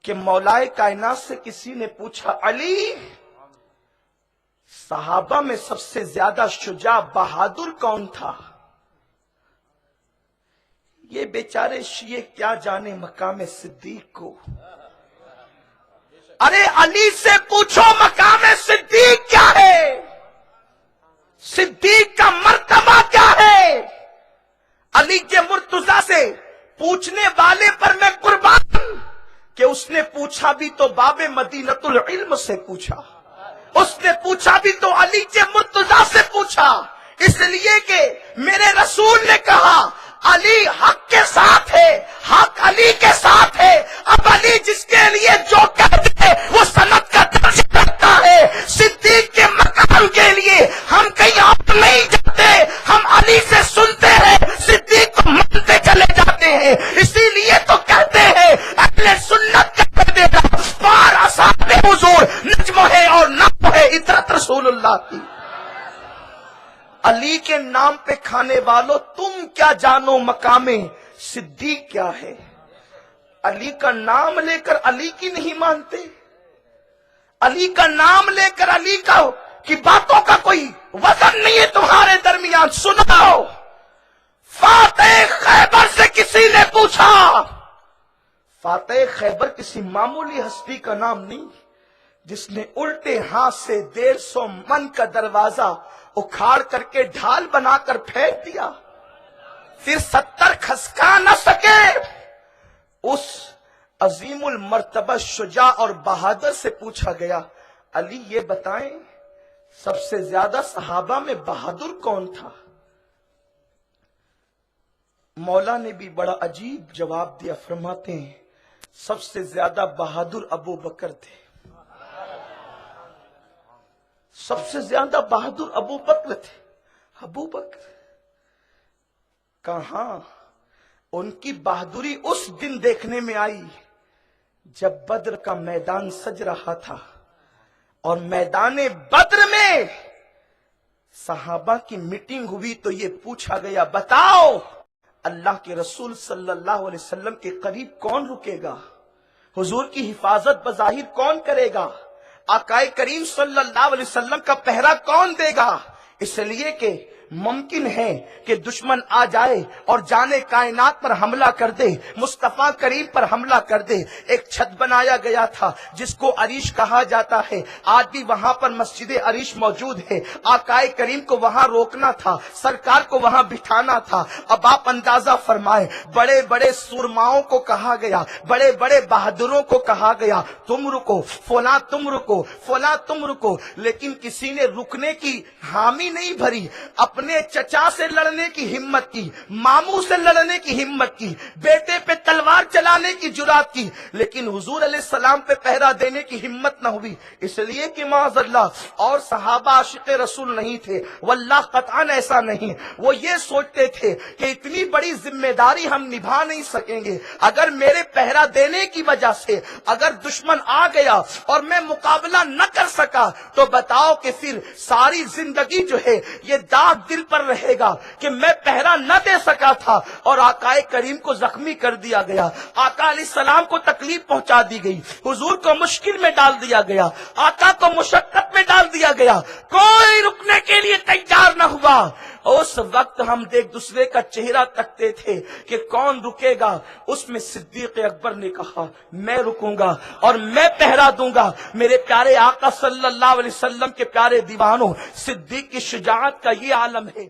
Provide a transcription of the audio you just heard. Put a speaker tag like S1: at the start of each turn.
S1: کہ मौलाए कायनात से किसी ने पूछा, अली सहाबा में सबसे ज्यादा शुजा बहादुर कौन था? ये बेचारे शिये क्या जाने मकाम सिद्दीक को। अरे अली से पूछो मकाम सिद्दीक क्या है, सिद्दीक का मर्तबा क्या है। अली के मुर्तजा से पूछने वाले पर मैं कुर्बान कि उसने पूछा भी तो बाबे मदीनतुल इल्म से पूछा, उसने पूछा भी तो अली के मुर्तजा से पूछा, इसलिए कि मेरे रसूल ने कहा अली हक के साथ है, हक अली के साथ है। अब अली जिसके लिए जो कह दे वो सनद का दर्ज रखता है। सिद्दीक के मकाम के लिए हम कहीं और नहीं जाते, हम अली से सुनते हैं, सिद्दीक को मानते चले जाते हैं। इसीलिए तो कहते हैं अहले सुन्नत का कह देना पार असाब हुजूर नज्म है और नाम है इतरत रसूलुल्लाह की। अली के नाम पे खाने वालों तुम क्या जानो मकामे सिद्दीक क्या है। अली का नाम लेकर अली की नहीं मानते, अली का नाम लेकर अली का की बातों का कोई वजन नहीं है तुम्हारे दरमियान। सुनाओ, फातेह खैबर से किसी ने पूछा, फातेह खैबर किसी मामूली हस्ती का नाम नहीं जिसने उल्टे हाथ से 150 मन का दरवाजा उखाड़ करके ढाल बनाकर फेंक दिया, फिर 70 खसका न सके। उस अजीमुल मर्तबा शुजा और बहादुर से पूछा गया, अली ये बताएं सबसे ज्यादा सहाबा में बहादुर कौन था। मौला ने भी बड़ा अजीब जवाब दिया, फरमाते हैं सबसे ज्यादा बहादुर अबू बकर थे, सबसे ज्यादा बहादुर अबू बकर थे। अबू बकर कहां, उनकी बहादुरी उस दिन देखने में आई जब बद्र का मैदान सज रहा था और मैदाने बद्र में सहाबा की मीटिंग हुई तो ये पूछा गया, बताओ अल्लाह के रसूल सल्लल्लाहु अलैहि वसल्लम के करीब कौन रुकेगा, हुजूर की हिफाजत बज़ाहिर कौन करेगा, आकाए करीम सल्लल्लाहु अलैहि वसल्लम का पहरा कौन देगा। इसलिए कि मुमकिन है कि दुश्मन आ जाए और जाने कायनात पर हमला कर दे, मुस्तफा करीम पर हमला कर दे। एक छत बनाया गया था जिसको अरीश कहा जाता है, आज भी वहां पर मस्जिद अरीश मौजूद है। आकाए करीम को वहां रोकना था, सरकार को वहां बिठाना था। अब आप अंदाजा फरमाए, बड़े बड़े सुरमाओं को कहा गया, बड़े बड़े बहादुरों को कहा गया तुम रुको, फला तुम रुको, फला तुम रुको, लेकिन किसी ने रुकने की हामी नहीं भरी। अपने चचा से लड़ने की हिम्मत की, मामू से लड़ने की हिम्मत की, बेटे पे तलवार चलाने की जुरात की, लेकिन हुजूर अलैहि सलाम पे पहरा देने की हिम्मत न हुई। इसलिए कि माज़अल्लाह और सहाबा आशिक़ रसूल नहीं थे, वल्लाह क़तअन ऐसा नहीं। वो ये सोचते थे कि इतनी बड़ी जिम्मेदारी हम निभा नहीं सकेंगे, अगर मेरे पहरा देने की वजह से अगर दुश्मन आ गया और मैं मुकाबला न कर सका तो बताओ कि फिर सारी जिंदगी जो है ये दाग दिल पर रहेगा कि मैं पहरा न दे सका था और आकाए करीम को जख्मी कर दिया गया, आका अलैहिस्सलाम को तकलीफ पहुंचा दी गई, हुजूर को मुश्किल में डाल दिया गया, आका को मुशक्कत में डाल दिया गया, कोई रुकने के लिए तैयार न हुआ। उस वक्त हम एक दूसरे का चेहरा तकते थे कि कौन रुकेगा। उसमें सिद्दीक अकबर ने कहा मैं रुकूंगा और मैं पहरा दूंगा। मेरे प्यारे आका सल्लल्लाहु अलैहि वसल्लम के प्यारे दीवानों, सिद्दीक की शुजाअत का ये आलम है।